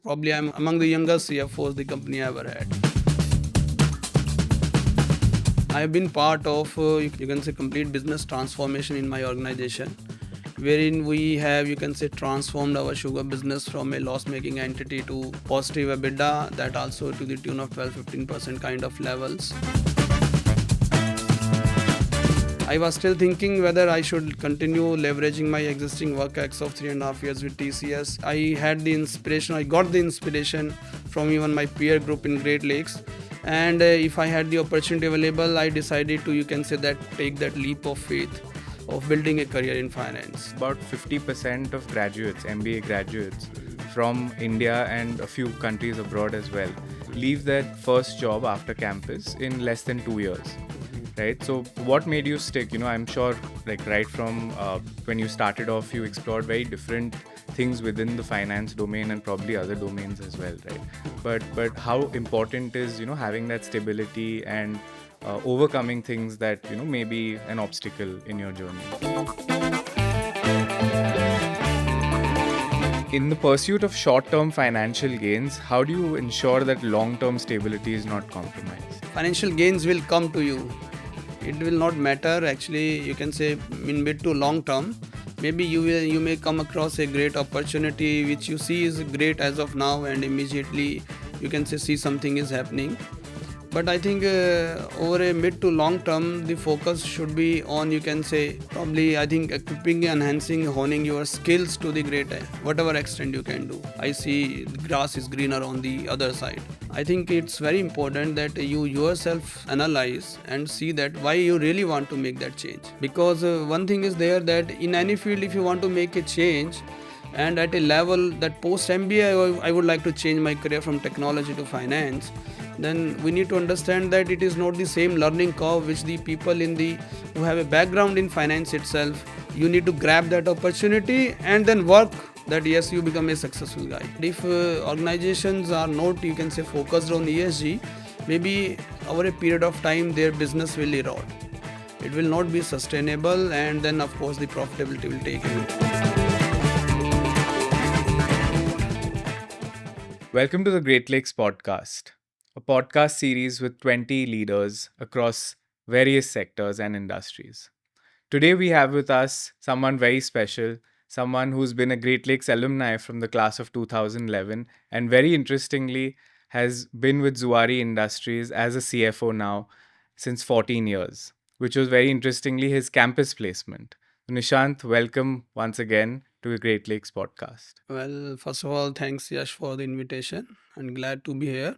Probably I'm among the youngest CFOs the company ever had. I have been part of, you can say, complete business transformation in my organization, wherein we have, you can say, transformed our sugar business from a loss-making entity to positive EBITDA, that also to the tune of 12-15% kind of levels. I was still thinking whether I should continue leveraging my existing work ex of 3.5 years with TCS. I got the inspiration from even my peer group in Great Lakes. And if I had the opportunity available, I decided to, you can say, that take that leap of faith of building a career in finance. About 50% of graduates, MBA graduates from India and a few countries abroad as well, leave their first job after campus in less than 2 years. Right. So, what made you stick? I'm sure, like right from when you started off, you explored very different things within the finance domain and probably other domains as well, right? But how important is having that stability and overcoming things that may be an obstacle in your journey. In the pursuit of short-term financial gains, how do you ensure that long-term stability is not compromised? Financial gains will come to you. It will not matter, actually, you can say, in mid to long term. Maybe you may come across a great opportunity which you see is great as of now, and immediately you can say see something is happening. But I think over a mid to long term, the focus should be on, you can say, probably, I think, equipping, enhancing, honing your skills to the great, whatever extent you can do. I see the grass is greener on the other side. I think it's very important that you yourself analyze and see that why you really want to make that change. Because one thing is there, that in any field, if you want to make a change, and at a level that post MBA, I would like to change my career from technology to finance, then we need to understand that it is not the same learning curve which the people who have a background in finance itself. You need to grab that opportunity and then work that yes, you become a successful guy. If organizations are not, you can say, focused on ESG, maybe over a period of time their business will erode. It will not be sustainable, and then of course the profitability will take a hit. Welcome to the Great Lakes podcast, a podcast series with 20 leaders across various sectors and industries. Today we have with us someone very special, someone who's been a Great Lakes alumni from the class of 2011 and very interestingly has been with Zuari Industries as a CFO now since 14 years, which was very interestingly his campus placement. Nishant, welcome once again to the Great Lakes podcast. Well, first of all, thanks Yash for the invitation, and glad to be here.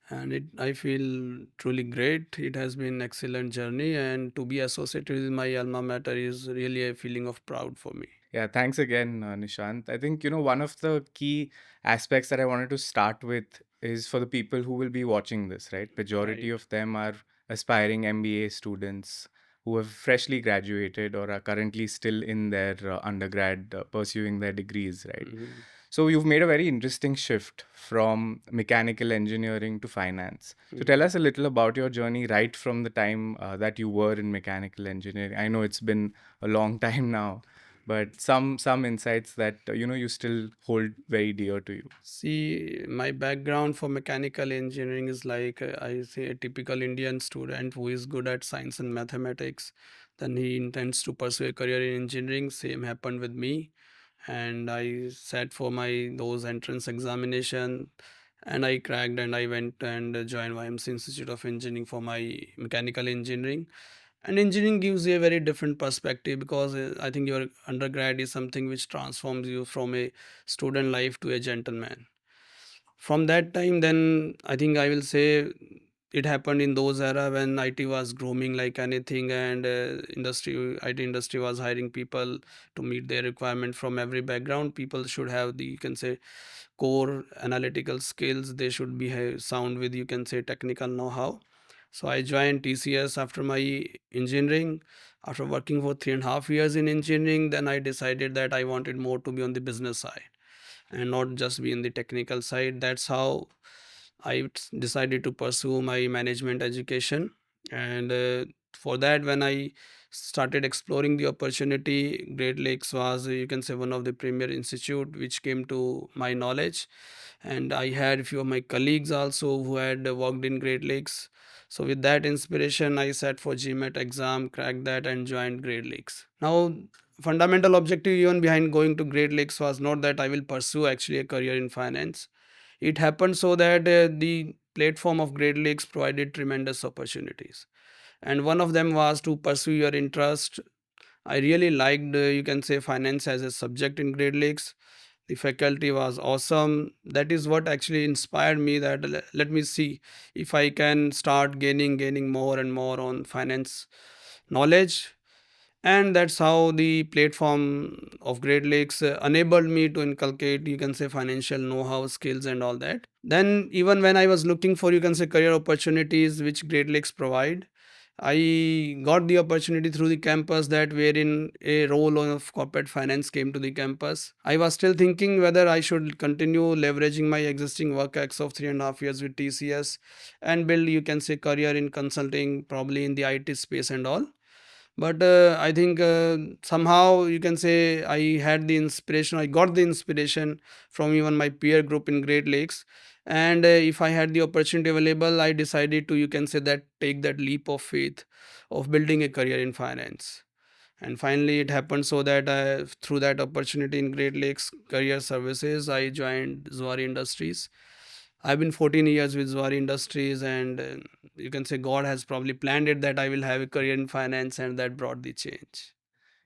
And I feel truly great. It has been an excellent journey, and to be associated with my alma mater is really a feeling of proud for me. Yeah, thanks again, Nishant. I think, one of the key aspects that I wanted to start with is for the people who will be watching this, right? Majority Right. of them are aspiring MBA students who have freshly graduated or are currently still in their undergrad pursuing their degrees, right? Mhm. So you've made a very interesting shift from mechanical engineering to finance. So tell Mhm. us a little about your journey right from the time that you were in mechanical engineering. I know it's been a long time now, but some insights that you still hold very dear to you. See, my background for mechanical engineering is like, I say, a typical Indian student who is good at science and mathematics. Then he intends to pursue a career in engineering. Same happened with me, and I sat for my those entrance examination, and I cracked, and I went and joined YMC Institute of Engineering for my mechanical engineering. And engineering gives you a very different perspective, because I think your undergrad is something which transforms you from a student life to a gentleman. From that time, then I think I will say it happened in those era when IT was grooming like anything, and IT industry was hiring people to meet their requirement from every background. People should have the, you can say, core analytical skills. They should be sound with, you can say, technical know-how. So I joined TCS after my engineering. After working for 3.5 years in engineering, then I decided that I wanted more to be on the business side and not just be in the technical side. That's how I decided to pursue my management education. And for that, when I started exploring the opportunity, Great Lakes was, you can say, one of the premier institute which came to my knowledge. And I had a few of my colleagues also who had worked in Great Lakes. So with that inspiration, I sat for GMAT exam, cracked that, and joined Great Lakes. Now, fundamental objective even behind going to Great Lakes was not that I will pursue actually a career in finance. It happened so that the platform of Great Lakes provided tremendous opportunities, and one of them was to pursue your interest. I really liked, you can say, finance as a subject in Great Lakes. The faculty was awesome. That is what actually inspired me, that let me see if I can start gaining more and more on finance knowledge. And that's how the platform of Great Lakes enabled me to inculcate, you can say, financial know-how, skills, and all that. Then even when I was looking for, you can say, career opportunities which Great Lakes provide, I got the opportunity through the campus, that wherein a role of corporate finance came to the campus. I was still thinking whether I should continue leveraging my existing work ex of 3.5 years with TCS and build, you can say, career in consulting, probably in the IT space and all. But I think somehow, you can say, I got the inspiration from even my peer group in Great Lakes. And if I had the opportunity available, I decided to, you can say, that take that leap of faith of building a career in finance. And finally it happened so that through that opportunity in Great Lakes Career Services, I joined Zuari Industries. I've been 14 years with Zari Industries, and you can say God has probably planned it that I will have a career in finance, and that brought the change.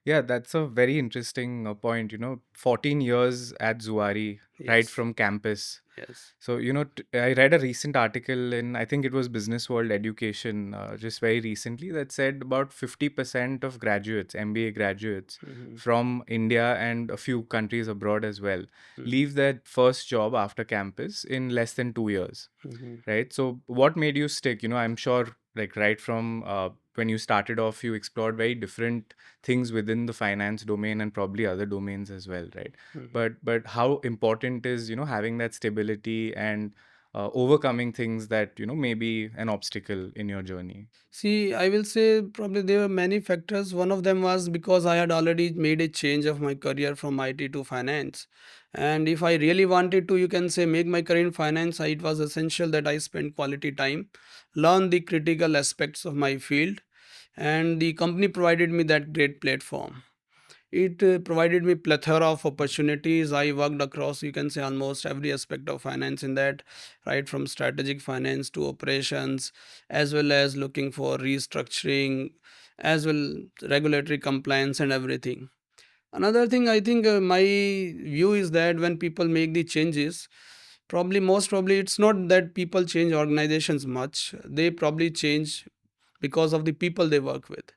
Yeah, that's a very interesting point. 14 years at Zuari, right Yes, from campus. yes. So, I read a recent article in, I think it was Business World Education, just very recently, that said about 50% of graduates, MBA graduates Mhm, from India and a few countries abroad as well, mhm, leave their first job after campus in less than 2 years, mhm, right? So, what made you stick? I'm sure, like, right from when you started off, you explored very different things within the finance domain and probably other domains as well, right? mhm. But how important is having that stability and overcoming things that may be an obstacle in your journey. See, I will say probably there were many factors. One of them was because I had already made a change of my career from IT to finance. And if I really wanted to, you can say, make my career in finance, it was essential that I spend quality time, learn the critical aspects of my field, and the company provided me that great platform. It provided me plethora of opportunities. I worked across, you can say, almost every aspect of finance in that, right from strategic finance to operations, as well as looking for restructuring, as well regulatory compliance and everything. Another thing, I think my view is that when people make the changes, probably most probably it's not that people change organizations much. They probably change because of the people they work with.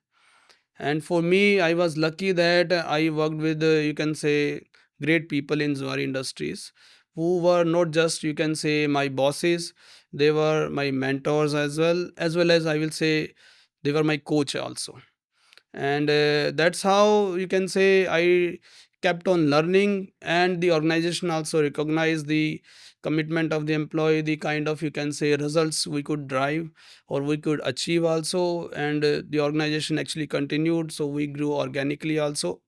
And for me, I was lucky that I worked with, you can say, great people in Zuari Industries, who were not just, you can say, my bosses, they were my mentors as well as, I will say, they were my coach also. And that's how, you can say, I kept on learning, and the organization also recognized the commitment of the employee, the kind of, you can say, results we could drive or we could achieve also. And the organization actually continued, so we grew organically also.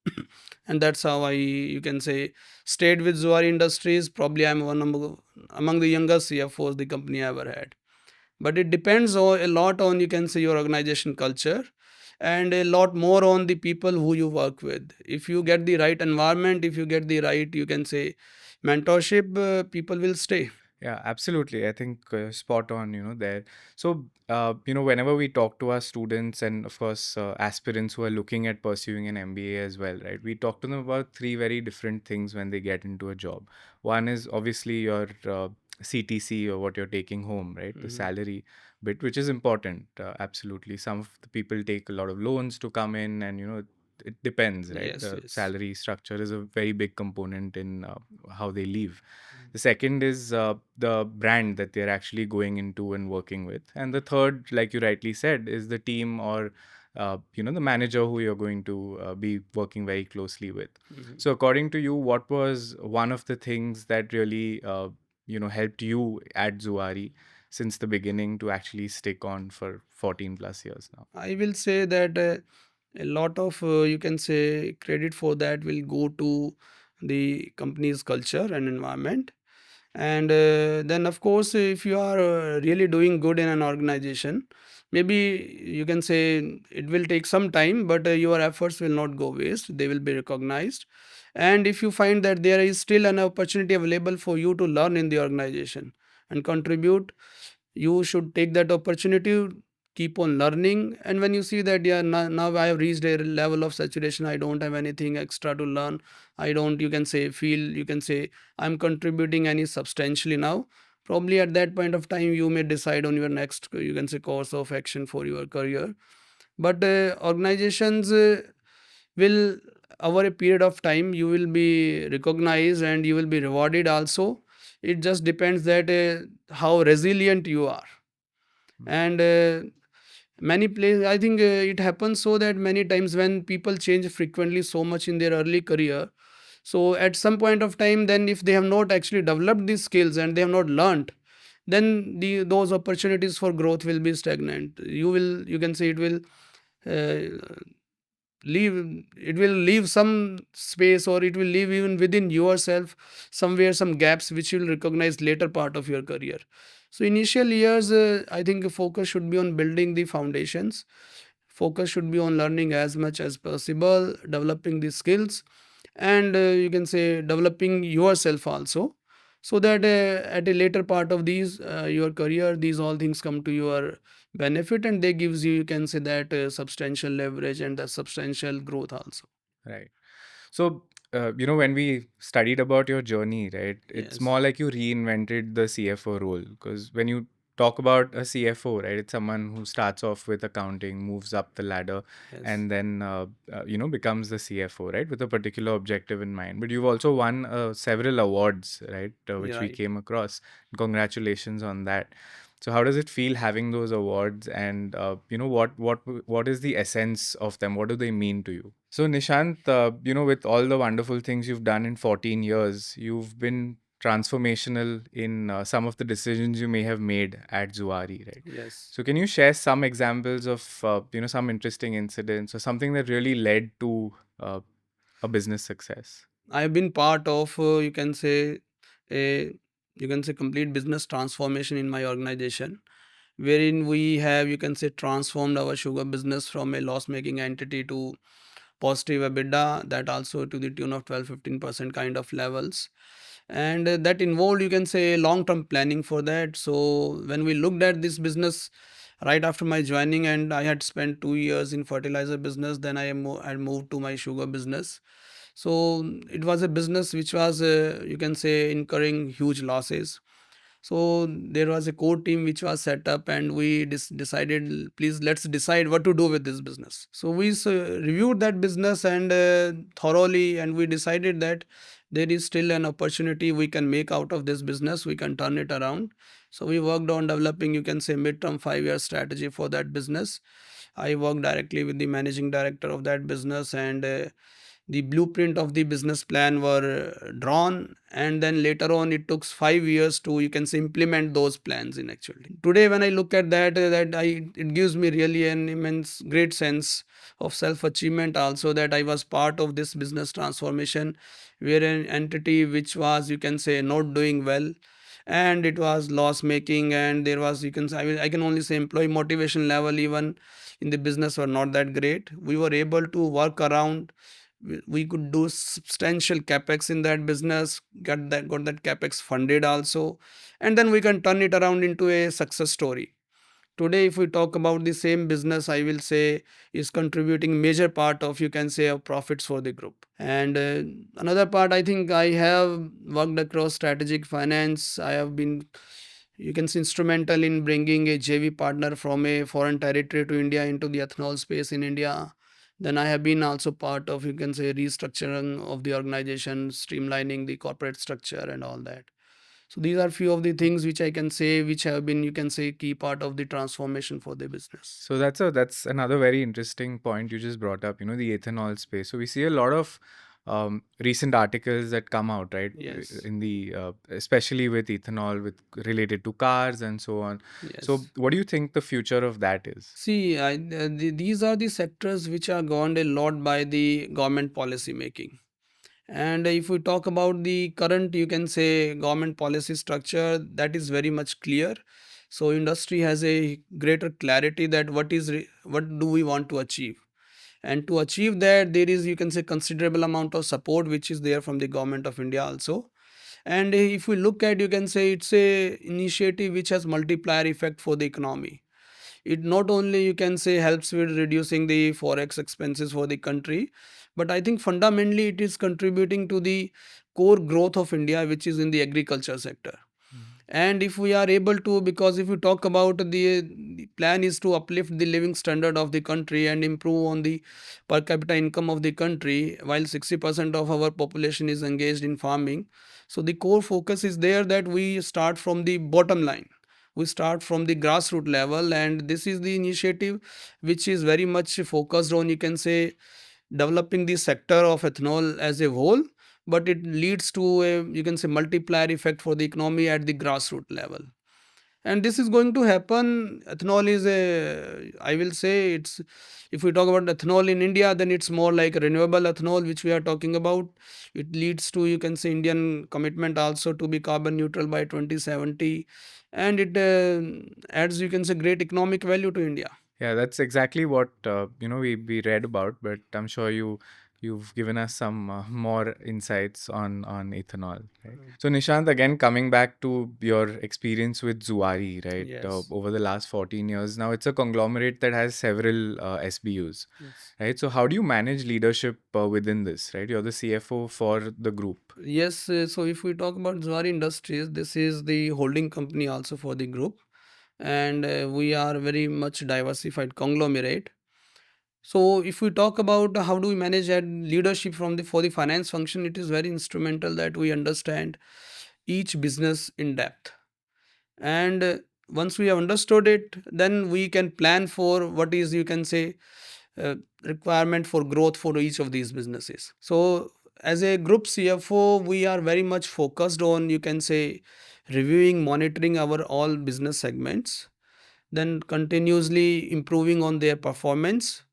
And that's how I, you can say, stayed with Zuari Industries. Probably I'm one among the youngest CFOs the company ever had. But it depends a lot on, you can say, your organization culture, and a lot more on the people who you work with. If you get the right environment, if you get the right, you can say, mentorship, people will stay. Yeah, absolutely. I think spot on, there. So, whenever we talk to our students and, of course, aspirants who are looking at pursuing an MBA as well, right, we talk to them about three very different things when they get into a job. One is obviously your CTC, or what you're taking home, right, the Mhm. salary bit, which is important. Absolutely. Some of the people take a lot of loans to come in, and, it depends, right? Yes, The yes. salary structure is a very big component in how they leave. The second is the brand that they're actually going into and working with. And the third, like you rightly said, is the team, or the manager who you're going to be working very closely with. Mhm. So, according to you, what was one of the things that really helped you at Zuari since the beginning to actually stick on for 14 plus years now? I will say that a lot of you can say credit for that will go to the company's culture and environment. And then of course if you are really doing good in an organization, maybe you can say it will take some time, but your efforts will not go waste, they will be recognized. And if you find that there is still an opportunity available for you to learn in the organization and contribute, you should take that opportunity, keep on learning. And when you see that, yeah, now I have reached a level of saturation, I don't have anything extra to learn, I don't, you can say, feel, you can say, I'm contributing any substantially now, probably at that point of time you may decide on your next, you can say, course of action for your career. But organizations will, over a period of time, you will be recognized and you will be rewarded also. It just depends that how resilient you are. And many places, I think it happens so that many times when people change frequently so much in their early career, so at some point of time, then if they have not actually developed these skills and they have not learned, then those opportunities for growth will be stagnant. You will, you can say, it will uh, leave, it will leave some space, or it will leave even within yourself somewhere some gaps which you will recognize later part of your career. So initial years, I think focus should be on building the foundations, focus should be on learning as much as possible, developing the skills, and you can say developing yourself also, so that at a later part of these your career, these all things come to your benefit, and they gives you, you can say, that substantial leverage and the substantial growth also. Right. So, when we studied about your journey, right, it's Yes. more like you reinvented the CFO role. Because when you talk about a CFO, right, it's someone who starts off with accounting, moves up the ladder, Yes. and then, becomes the CFO, right, with a particular objective in mind. But you've also won several awards, right, which You're we right. came across. Congratulations on that. So, how does it feel having those awards, and what is the essence of them? What do they mean to you? So, Nishant, with all the wonderful things you've done in 14 years, you've been transformational in some of the decisions you may have made at Zuari, right? Yes. So, can you share some examples of, some interesting incidents or something that really led to a business success? I have been part of, you can say, a, you can say, complete business transformation in my organization, wherein we have, you can say, transformed our sugar business from a loss making entity to positive EBITDA, that also to the tune of 12-15% kind of levels. And that involved, you can say, long term planning for that. So when we looked at this business right after my joining, and I had spent 2 years in fertilizer business, then I moved to my sugar business. So it was a business which was, you can say, incurring huge losses. So there was a core team which was set up, and we decided, please let's decide what to do with this business. So we reviewed that business and thoroughly, and we decided that there is still an opportunity we can make out of this business. We can turn it around. So we worked on developing, you can say, midterm 5 year strategy for that business. I worked directly with the managing director of that business, and the blueprint of the business plan were drawn, and then later on it took 5 years to, you can say, implement those plans in actuality. Today when I look at that, it gives me really an immense great sense of self achievement also, that I was part of this business transformation, where an entity which was, you can say, not doing well, and it was loss making, and there was, you can say, I can only say, employee motivation level even in the business were not that great. We were able to work around, we could do substantial capex in that business, got that capex funded also, and then we can turn it around into a success story. Today if we talk about the same business, I will say, is contributing major part of, you can say, of profits for the group. And another part, I think I have worked across strategic finance. I have been, you can say, instrumental in bringing a JV partner from a foreign territory to India into the ethanol space in India. Then I have been also part of, you can say, restructuring of the organization, streamlining the corporate structure and all that. So these are few of the things which I can say, which have been, you can say, key part of the transformation for the business. So that's another very interesting point you just brought up, the ethanol space. So we see a lot of recent articles that come out, right? Yes. In the especially with ethanol, with related to cars and so on. So, Yes. what do you think the future of that is? See, these are the sectors which are governed a lot by the government policy making. And if we talk about the current, you can say, government policy structure, that is very much clear. So industry has a greater clarity that what do we want to achieve, and to achieve that there is, you can say, considerable amount of support which is there from the government of India also. And if we look at, you can say, it's a initiative which has multiplier effect for the economy. It not only, you can say, helps with reducing the forex expenses for the country, but I think fundamentally it is contributing to the core growth of India, which is in the agriculture sector. And if we are able to, because if you talk about the plan is to uplift the living standard of the country and improve on the per capita income of the country, while 60% of our population is engaged in farming. So the core focus is there that we start from the bottom line, we start from the grassroots level, and this is the initiative which is very much focused on, you can say, developing the sector of ethanol as a whole, but it leads to a, you can say, multiplier effect for the economy at the grassroots level. And this is going to happen. Ethanol is a, I will say, it's, if we talk about ethanol in India, then it's more like renewable ethanol which we are talking about. It leads to, you can say, Indian commitment also to be carbon neutral by 2070, and it adds, you can say, great economic value to India. Yeah, that's exactly what we read about, but I'm sure you've given us some more insights on ethanol, right? So Nishant, again coming back to your experience with Zuari, right? Yes. Over the last 14 years, now it's a conglomerate that has several SBUs, Yes. right? So how do you manage leadership within this, right? You're the CFO for the group. Yes, so if we talk about Zari Industries, this is the holding company also for the group, and we are very much diversified conglomerate. So if we talk about how do we manage that leadership from the for the finance function, it is very instrumental that we understand each business in depth. And once we have understood it, then we can plan for what is, you can say, requirement for growth for each of these businesses. So as a group CFO, we are very much focused on, you can say, reviewing, monitoring our all business segments, then continuously improving on their performance.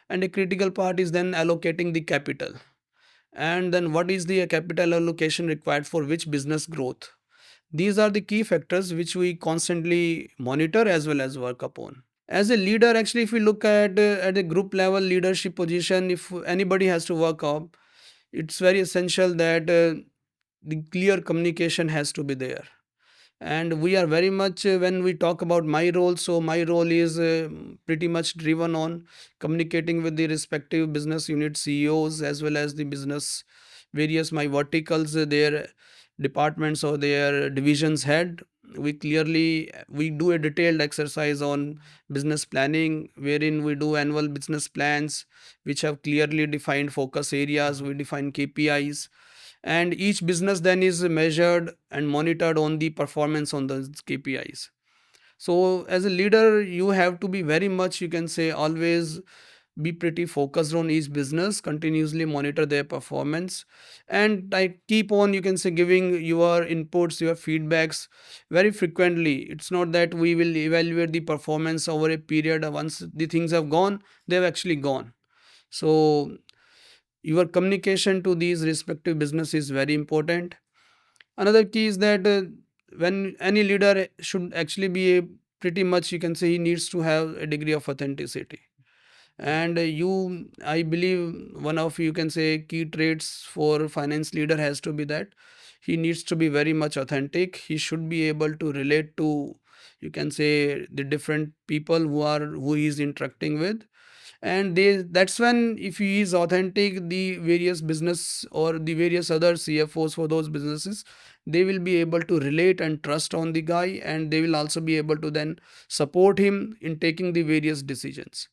And a critical part is then allocating the capital, and then what is the capital allocation required for which business growth. These are the key factors which we constantly monitor as well as work upon. As a leader, actually, if we look at a group level leadership position, if anybody has to work up, it's very essential that the clear communication has to be there. And we are very much, when we talk about my role, so my role is pretty much driven on communicating with the respective business unit CEOs as well as the business various my verticals, their departments or their divisions head. We do a detailed exercise on business planning, wherein we do annual business plans which have clearly defined focus areas, we define KPIs, and each business then is measured and monitored on the performance on those KPIs. So as a leader, you have to be very much, you can say, always be pretty focused on each business, continuously monitor their performance, and I keep on, you can say, giving your inputs, your feedbacks very frequently. It's not that we will evaluate the performance over a period. Once the things have gone, they've actually gone. So your communication to these respective businesses is very important. Another key is that when any leader should actually be a pretty much, you can say, he needs to have a degree of authenticity. And you, I believe, one of, you can say, key traits for finance leader has to be that he needs to be very much authentic. He should be able to relate to, you can say, the different people who he is interacting with. And that's when, if he is authentic, the various business or the various other CFOs for those businesses, they will be able to relate and trust on the guy, and they will also be able to then support him in taking the various decisions.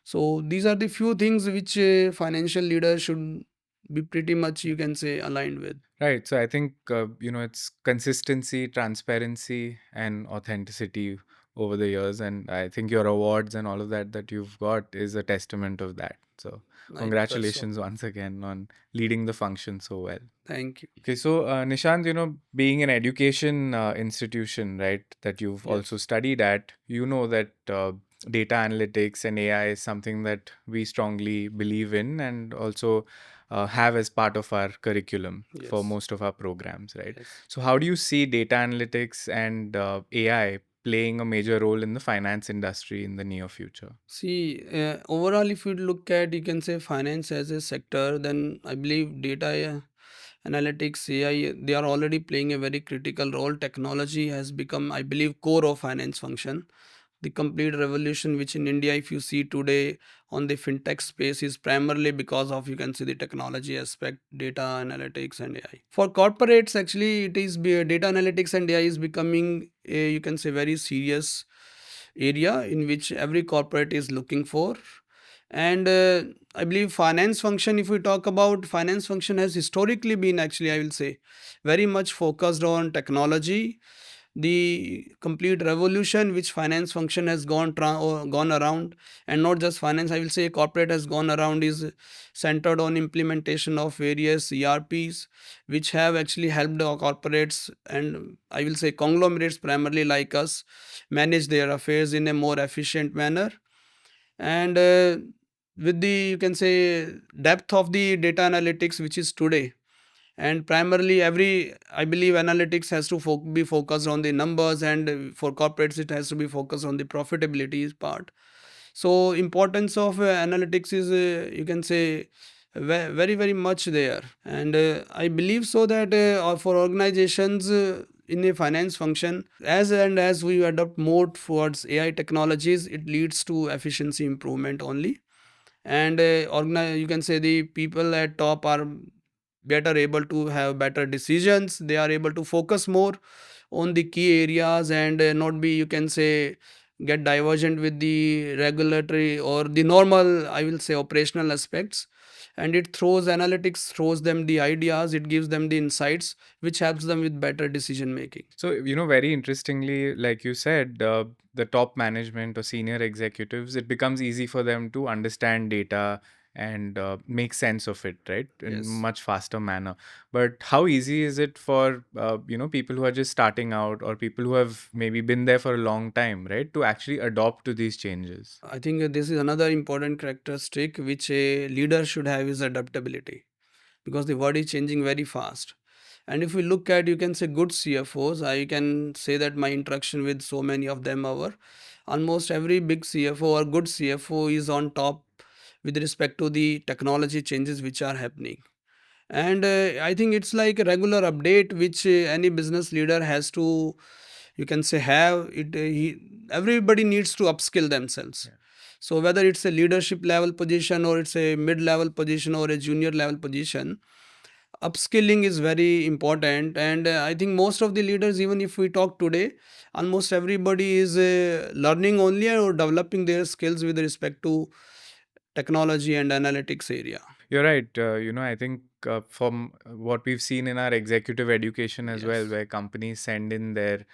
So these are the few things which a financial leader should be pretty much, you can say, aligned with. Right. So I think, it's consistency, transparency, and authenticity over the years. And I think your awards and all of that you've got is a testament of that. So I trust so. congratulations once again on leading the function so well. Thank you. Okay, so Nishant, being an education institution, right, that you've also Yes. studied at, you know that data analytics and AI is something that we strongly believe in and also have as part of our curriculum for Yes. most of our programs, right? Yes. So, how do you see data analytics and AI playing a major role in the finance industry in the near future? See, overall, if you look at, you can say finance as a sector, then I believe data analytics, AI, they are already playing a very critical role. Technology has become, I believe, core of finance function. The complete revolution which in India, if you see today on the fintech space, is primarily because of, you can see, the technology aspect, data analytics and AI. For corporates, actually, data analytics and AI is becoming a, you can say, very serious area in which every corporate is looking for. And I believe finance function, if we talk about finance function, has historically been, actually, I will say, very much focused on technology. The complete revolution which finance function has gone around, and not just finance, I will say corporate has gone around, is centered on implementation of various ERPs, which have actually helped our corporates, and I will say conglomerates primarily like us, manage their affairs in a more efficient manner. And with the, you can say, depth of the data analytics which is today, and primarily every, I believe, analytics has to be focused on the numbers, and for corporates it has to be focused on the profitability part. So importance of analytics is, you can say, very very much there. And I believe so that for organizations in a finance function, as and as we adopt more towards AI technologies, it leads to efficiency improvement only. And you can say the people at top are better able to have better decisions. They are able to focus more on the key areas, and not be, you can say, get divergent with the regulatory or the normal, I will say, operational aspects. And it throws analytics, throws them the ideas, it gives them the insights which helps them with better decision making. So, very interestingly, like you said, the top management or senior executives, it becomes easy for them to understand data and make sense of it, right, in Yes. much faster manner. But how easy is it for people who are just starting out or people who have maybe been there for a long time, right, to actually adopt to these changes? I think this is another important characteristic which a leader should have, is adaptability, because the world is changing very fast. And if we look at, you can say, good CFOs, I can say that my interaction with so many of them over, almost every big CFO or good CFO is on top with respect to the technology changes which are happening. And I think it's like a regular update which any business leader has to, you can say, have it. Everybody needs to upskill themselves. Yeah. So whether it's a leadership level position, or it's a mid level position, or a junior level position, upskilling is very important. And I think most of the leaders, even if we talk today, almost everybody is learning only or developing their skills with respect to technology and analytics area. You're right. I think from what we've seen in our executive education as well, Yes. where companies send in their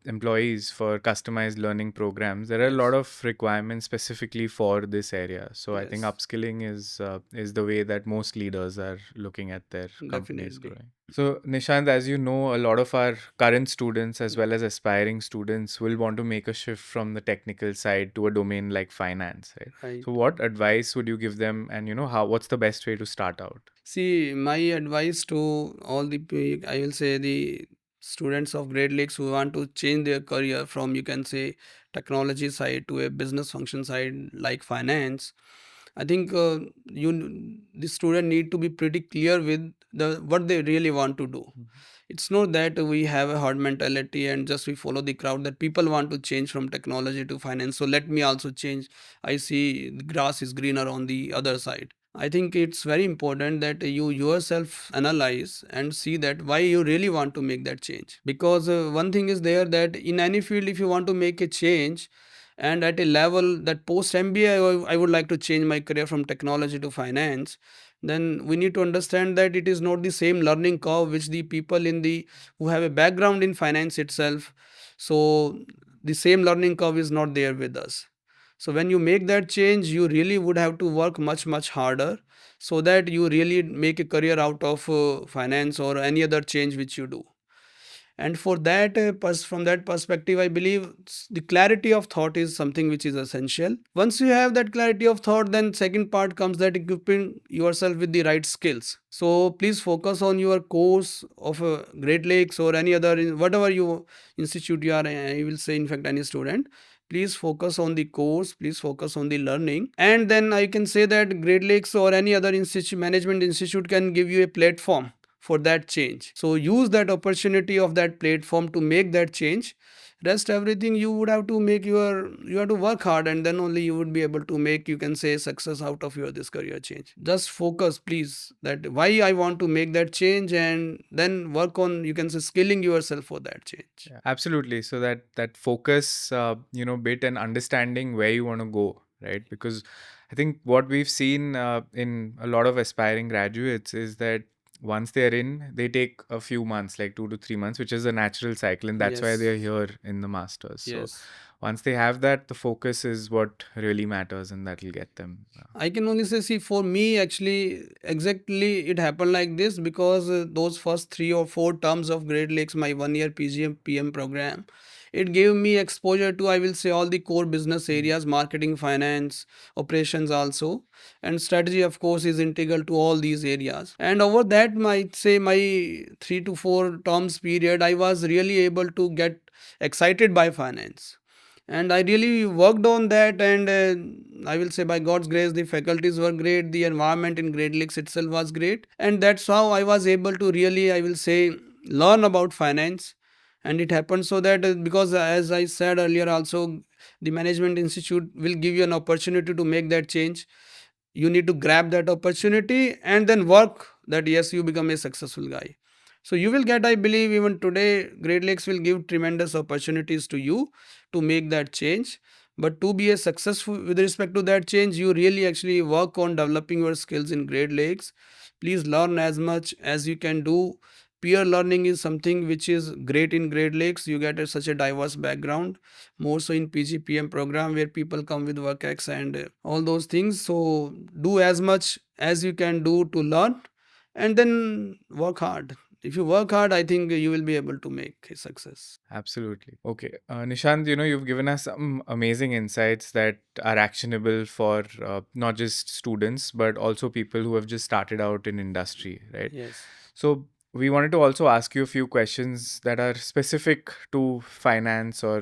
employees for customized learning programs, there are a lot Yes. of requirements specifically for this area. So I think Yes. upskilling is the way that most leaders are looking at their companies Definitely. growing. So Nishant, as you know, a lot of our current students as well as aspiring students will want to make a shift from the technical side to a domain like finance, right? Right. So what advice would you give them, and what's the best way to start out? See, my advice to all the, I will say, the students of Great Lakes who want to change their career from, you can say, technology side to a business function side like finance. I think the student need to be pretty clear with the what they really want to do. It's not that we have a hard mentality and just we follow the crowd, that people want to change from technology to finance, so let me also change. I see the grass is greener on the other side. I think it's very important that you yourself analyze and see that why you really want to make that change. Because one thing is there, that in any field, if you want to make a change, and at a level that post MBA, I would like to change my career from technology to finance, then we need to understand that it is not the same learning curve which the people in the who have a background in finance itself. So the same learning curve is not there with us. So when you make that change, you really would have to work much harder, so that you really make a career out of finance or any other change which you do. And for that from that perspective, I believe the clarity of thought is something which is essential. Once you have that clarity of thought, then second part comes that equipping yourself with the right skills. So please focus on your course of Great Lakes or any other whatever you institute you are, I will say, in fact, any student, please focus on the course, please focus on the learning. And then I can say that Great Lakes or any other institute, management institute, can give you a platform for that change. So use that opportunity of that platform to make that change. Rest everything you would have to make you have to work hard, and then only you would be able to make, you can say, success out of your this career change. Just focus please that why I want to make that change, and then work on, you can say, skilling yourself for that change. Yeah, absolutely. So that focus, bit, and understanding where you want to go, right? Because I think what we've seen in a lot of aspiring graduates is that once they're in, they take a few months, like 2 to 3 months, which is a natural cycle, and that's why Yes. they're here in the masters. So Yes. once they have that, the focus is what really matters, and that'll get them. I can only say, see, for me, actually, exactly it happened like this, because those first 3 or 4 terms of Great Lakes, my 1 year PGM PM program, it gave me exposure to, I will say, all the core business areas, marketing, finance, operations also, and strategy, of course, is integral to all these areas. And over that, might say, my 3 to 4 terms period, I was really able to get excited by finance, and I really worked on that. And I will say, by God's grace, the faculties were great, the environment in Great Lakes itself was great, and that's how I was able to really, I will say, learn about finance. And it happened so that because, as I said earlier also, the management institute will give you an opportunity to make that change. You need to grab that opportunity and then work that, yes, you become a successful guy. So you will get, I believe, even today Great Lakes will give tremendous opportunities to you to make that change. But to be a successful with respect to that change, you really actually work on developing your skills in Great Lakes. Please learn as much as you can do. Peer learning is something which is great in Great Lakes. You get such a diverse background, more so in PGPM program, where people come with work ex and all those things. So do as much as you can do to learn, and then work hard. If you work hard, I think you will be able to make a success. Absolutely. Okay. Nishant, you've given us some amazing insights that are actionable for not just students, but also people who have just started out in industry, right? Yes. So we wanted to also ask you a few questions that are specific to finance, or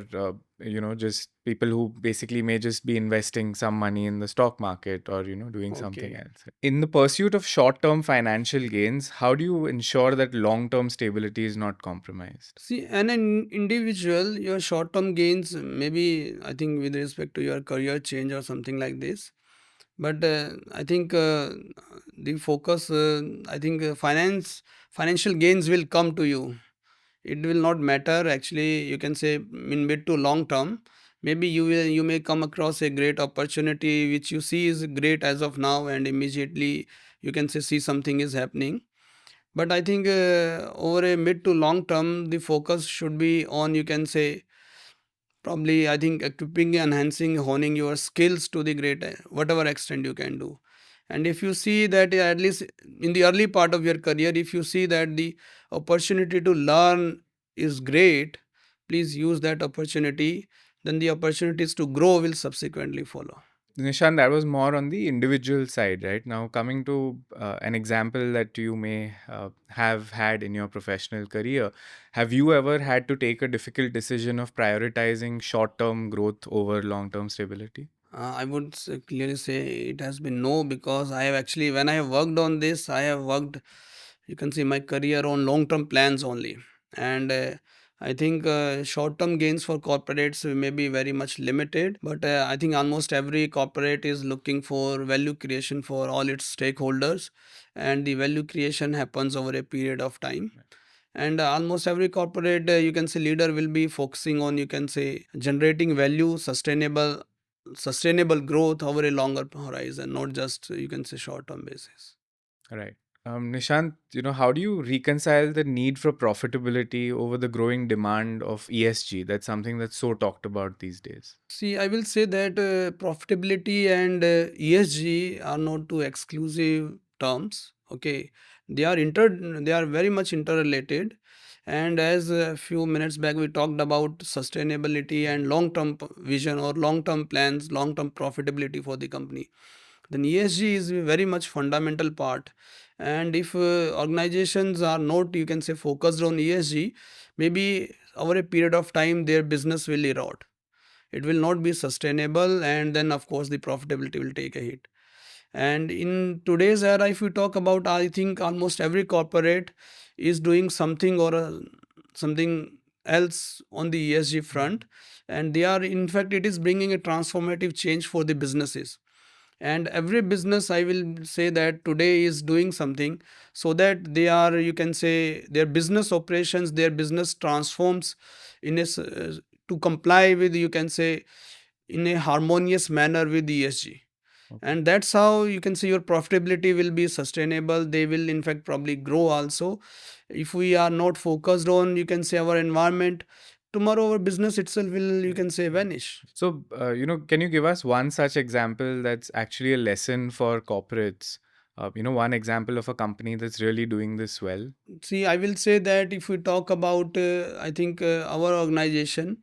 just people who basically may just be investing some money in the stock market, or doing something Okay. else. In the pursuit of short-term financial gains, how do you ensure that long-term stability is not compromised? See, an individual, your short term gains, maybe I think with respect to your career change or something like this. But I think the focus, I think financial gains will come to you. It will not matter, actually, you can say, in mid to long term. Maybe you may come across a great opportunity which you see is great as of now, and immediately you can say see something is happening. But I think over a mid to long term, the focus should be on, you can say, probably, I think, equipping, enhancing, honing your skills to the great whatever extent you can do. And if you see that at least in the early part of your career, if you see that the opportunity to learn is great, please use that opportunity. Then the opportunities to grow will subsequently follow. Nishan, that was more on the individual side, right? Now, coming to an example that you may have had in your professional career, have you ever had to take a difficult decision of prioritizing short term growth over long term stability? I would clearly say it has been no, because I have actually, when I have worked on this, I have worked, you can see, my career on long term plans only. And I think short term gains for corporates may be very much limited, but I think almost every corporate is looking for value creation for all its stakeholders, and the value creation happens over a period of time. And almost every corporate, you can say, leader will be focusing on, you can say, generating value, sustainable growth over a longer horizon, not just, you can say, short term basis. Right. Nishant, how do you reconcile the need for profitability over the growing demand of ESG? That's something that's so talked about these days. See, I will say that profitability and ESG are not two exclusive terms. Okay, they are very much interrelated. And as a few minutes back we talked about sustainability and long-term vision or long-term plans, long-term profitability for the company, then ESG is a very much fundamental part. And if organizations are not, you can say, focused on ESG, maybe over a period of time their business will erode, it will not be sustainable, and then of course the profitability will take a hit. And in today's era, if we talk about, I think almost every corporate is doing something or something else on the ESG front, and they are, in fact, it is bringing a transformative change for the businesses. And every business, I will say that today is doing something so that they are, you can say, their business operations, their business transforms in to comply with, you can say, in a harmonious manner with ESG. Okay. And that's how you can see your profitability will be sustainable, they will in fact probably grow also. If we are not focused on, you can say, our environment, tomorrow our business itself will, you can say, vanish. So, can you give us one such example that's actually a lesson for corporates? One example of a company that's really doing this well. See, I will say that if we talk about, I think our organization,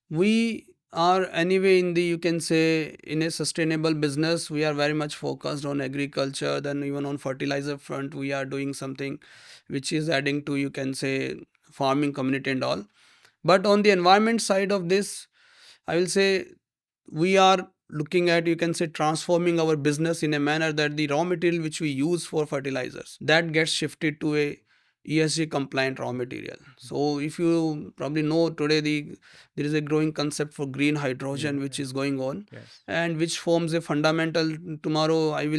we are anyway in the, you can say, in a sustainable business. We are very much focused on agriculture. Then even on fertilizer front, we are doing something which is adding to, you can say, farming community and all. But on the environment side of this, I will say we are looking at, you can say, transforming our business in a manner that the raw material which we use for fertilizers, that gets shifted to a ESG compliant raw material. So if you probably know today, there is a growing concept for green hydrogen which is going on, Yes. and which forms a fundamental, tomorrow I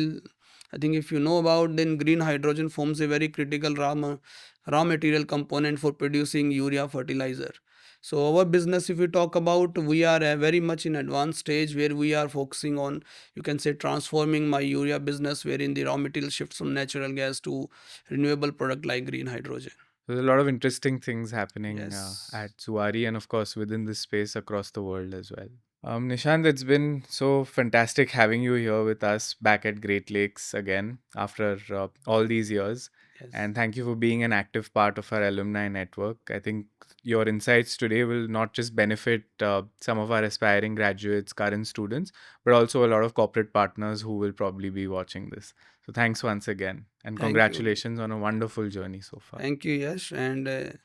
think if you know about, then green hydrogen forms a very critical raw material component for producing urea fertilizer. So our business, if we talk about, we are very much in advanced stage where we are focusing on, you can say, transforming my urea business, wherein the raw material shifts from natural gas to renewable product like green hydrogen. There's a lot of interesting things happening Yes. at Zuari and, of course, within this space across the world as well. Nishant, it's been so fantastic having you here with us back at Great Lakes again after all these years. Yes. And thank you for being an active part of our alumni network. I think your insights today will not just benefit some of our aspiring graduates, current students, but also a lot of corporate partners who will probably be watching this. So thanks once again. And Thank you. congratulations on a wonderful journey so far. Thank you, Yash. And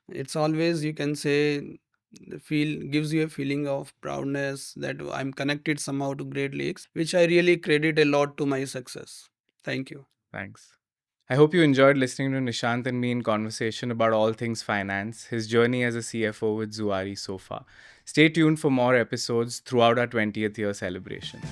it's always, you can say, the feel gives you a feeling of proudness that I'm connected somehow to Great Lakes, which I really credit a lot to my success. Thank you. Thanks. I hope you enjoyed listening to Nishant and me in conversation about all things finance, his journey as a CFO with Zuari so far. Stay tuned for more episodes throughout our 20th year celebrations.